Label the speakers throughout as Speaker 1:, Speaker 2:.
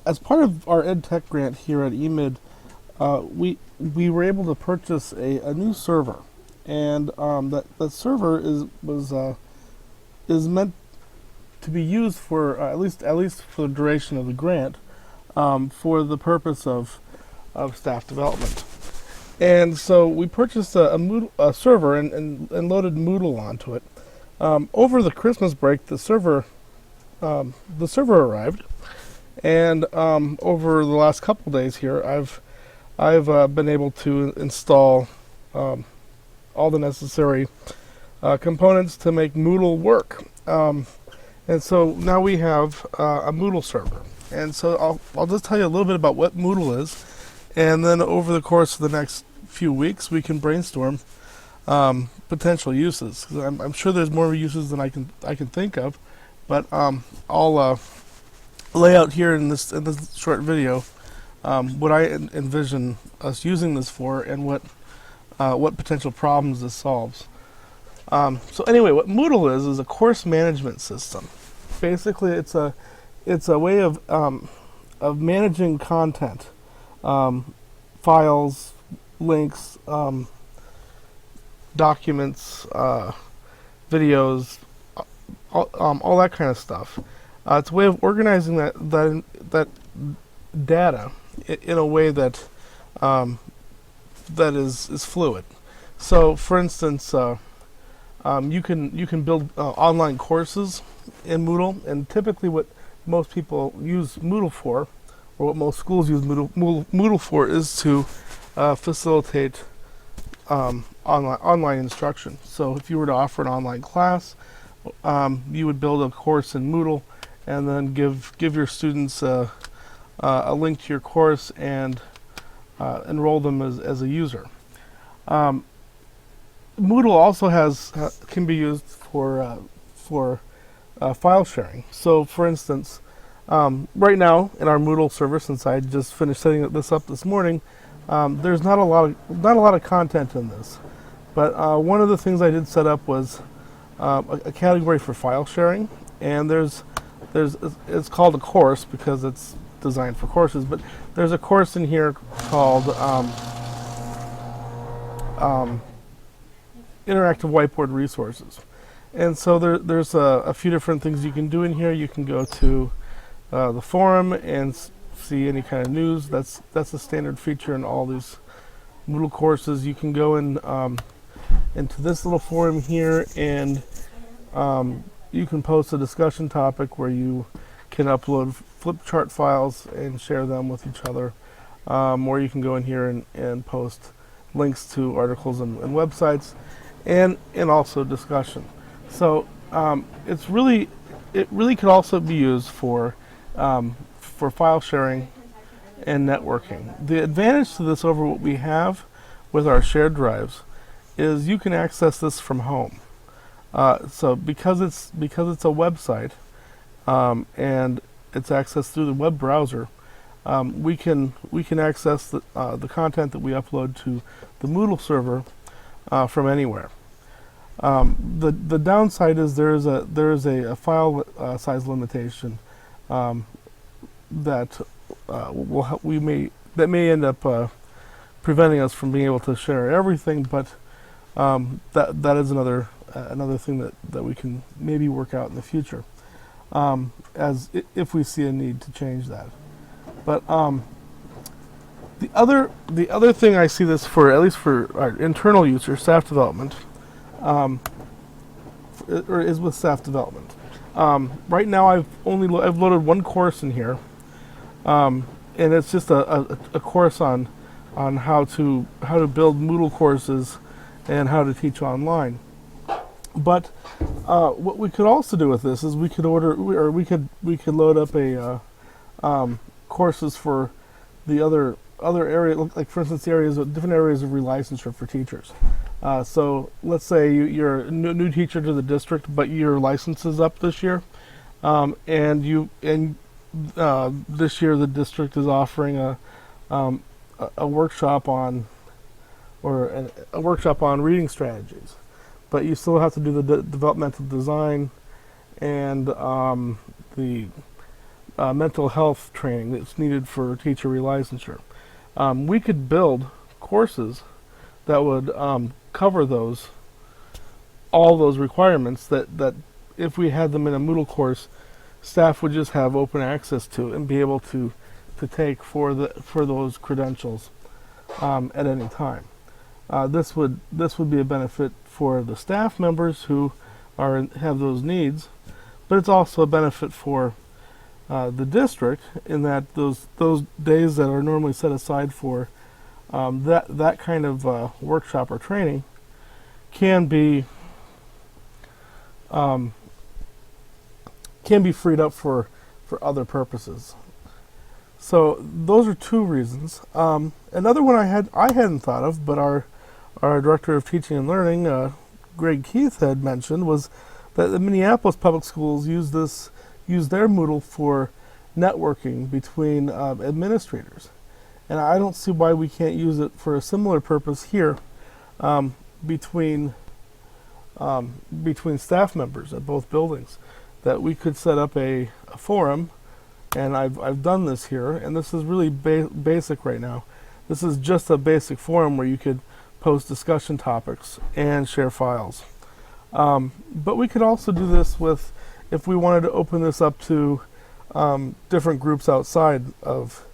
Speaker 1: As part of our EdTech grant here at EMID, we were able to purchase a new server, and that server is meant to be used for at least for the duration of the grant, for the purpose of staff development. And so we purchased a server and loaded Moodle onto it. Over the Christmas break, the server arrived, and over the last couple days here, I've been able to install all the necessary components to make Moodle work. And so now we have a Moodle server. And so I'll just tell you a little bit about what Moodle is, and then over the course of the next few weeks, we can brainstorm potential uses. 'Cause I'm sure there's more uses than I can think of, but I'll lay out here in this short video what I envision us using this for, and what potential problems this solves. So anyway, what Moodle is a course management system. Basically, it's a way of managing content, files, links, documents, videos, all that kind of stuff. It's a way of organizing that data in a way that is fluid. So, for instance, you can build online courses in Moodle, and typically what most people use Moodle for, or what most schools use Moodle for, is to facilitate online instruction. So if you were to offer an online class, you would build a course in Moodle, and then give your students a link to your course and enroll them as a user. Moodle also can be used for file sharing. So, for instance, right now in our Moodle server, since I just finished setting this up this morning, there's not a lot of content in this. But one of the things I did set up was a category for file sharing, and it's called a course because it's designed for courses. But there's a course in here called Interactive Whiteboard Resources. And so there's a few different things you can do in here. You can go to the forum and see any kind of news. That's a standard feature in all these Moodle courses. You can go into this little forum here, and you can post a discussion topic where you can upload flip chart files and share them with each other. Or you can go in here and post links to articles and websites, and also discussion. So it really could also be used for file sharing and networking. The advantage to this over what we have with our shared drives is you can access this from home. So because it's a website, and it's accessed through the web browser, we can access the content that we upload to the Moodle server from anywhere. The downside is there is a file size limitation that may end up preventing us from being able to share everything, but that is another thing that we can maybe work out in the future, if we see a need to change that. But the other thing I see this for, at least for our internal use or staff development, is with staff development. Right now, I've loaded one course in here, and it's just a course on how to build Moodle courses and how to teach online. But what we could also do with this is we could load up a courses for the other area, like for instance, different areas of relicensure for teachers. So let's say you're a new teacher to the district, but your license is up this year, and this year the district is offering a workshop on reading strategies, but you still have to do the developmental design and the mental health training that's needed for teacher relicensure. We could build courses that would cover all those requirements that if we had them in a Moodle course, staff would just have open access to and be able to take for those credentials at any time. This would be a benefit for the staff members who have those needs, but it's also a benefit for the district in that those days that are normally set aside for that kind of workshop or training can be freed up for other purposes. So those are two reasons. Another one I hadn't thought of, but our director of teaching and learning, Greg Keith, had mentioned was that the Minneapolis public schools use their Moodle for networking between administrators, and I don't see why we can't use it for a similar purpose here between staff members at both buildings. That we could set up a forum, and I've done this here, and this is really basic right now. This is just a basic forum where you could post discussion topics and share files. But we could also do this if we wanted to open this up to different groups outside of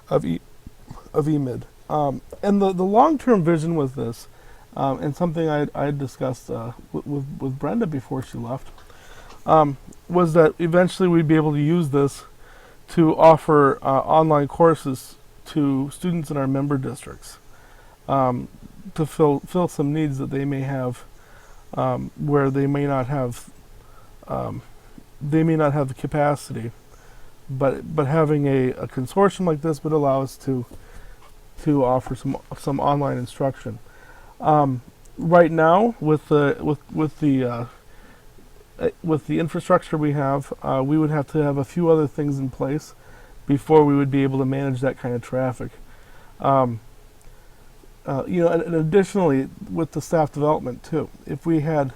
Speaker 1: EMID. And the long-term vision with this, and something I discussed with Brenda before she left, was that eventually we'd be able to use this to offer online courses to students in our member districts to fill some needs that they may have where they may not have the capacity, but having a consortium like this would allow us to offer some online instruction. Right now, with the infrastructure we have, we would have to have a few other things in place before we would be able to manage that kind of traffic. And additionally, with the staff development too, if we had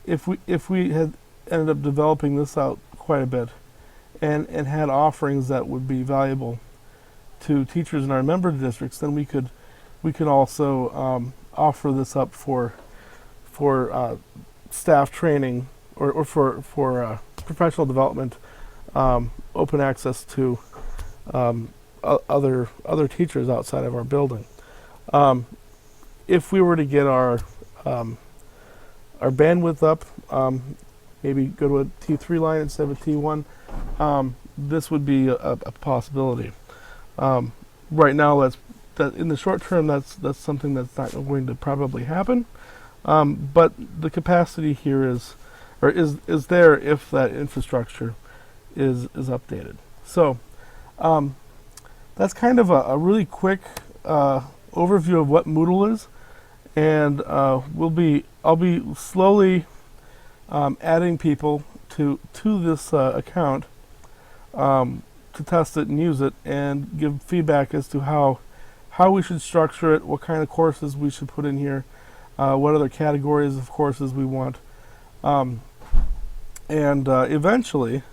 Speaker 1: ended up developing this out quite a bit, and had offerings that would be valuable to teachers in our member districts, then we could also offer this up for staff training or for professional development, open access to other teachers outside of our building. If we were to get our bandwidth up, maybe go to a T3 line instead of a T1, this would be a possibility. Right now, that in the short term, that's something that's not going to probably happen. But the capacity here is there if that infrastructure is updated. So that's kind of a really quick overview of what Moodle is, and I'll be slowly adding people to this account to test it and use it and give feedback as to how we should structure it, what kind of courses we should put in here, what other categories of courses we want, and eventually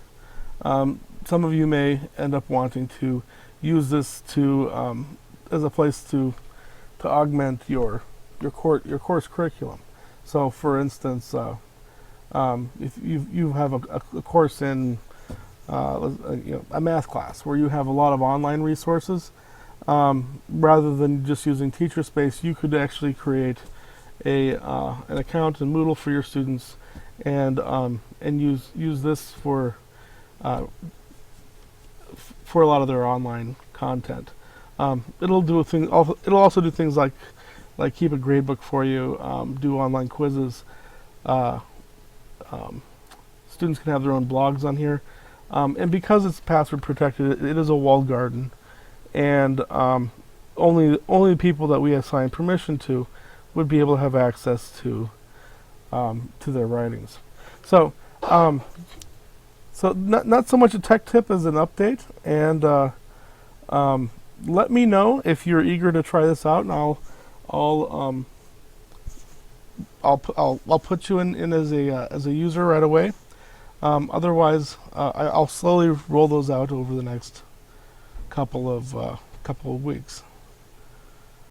Speaker 1: some of you may end up wanting to use this as a place to augment your course curriculum. So, for instance, if you have a course in a math class where you have a lot of online resources, rather than just using teacher space, you could actually create an account in Moodle for your students and use this for a lot of their online content. It'll also do things like keep a gradebook for you, do online quizzes. Students can have their own blogs on here, and because it's password protected, it is a walled garden, and only people that we assign permission to would be able to have access to their writings. So not so much a tech tip as an update, and let me know if you're eager to try this out, and I'll put you in as a user right away. Otherwise, I'll slowly roll those out over the next couple of weeks.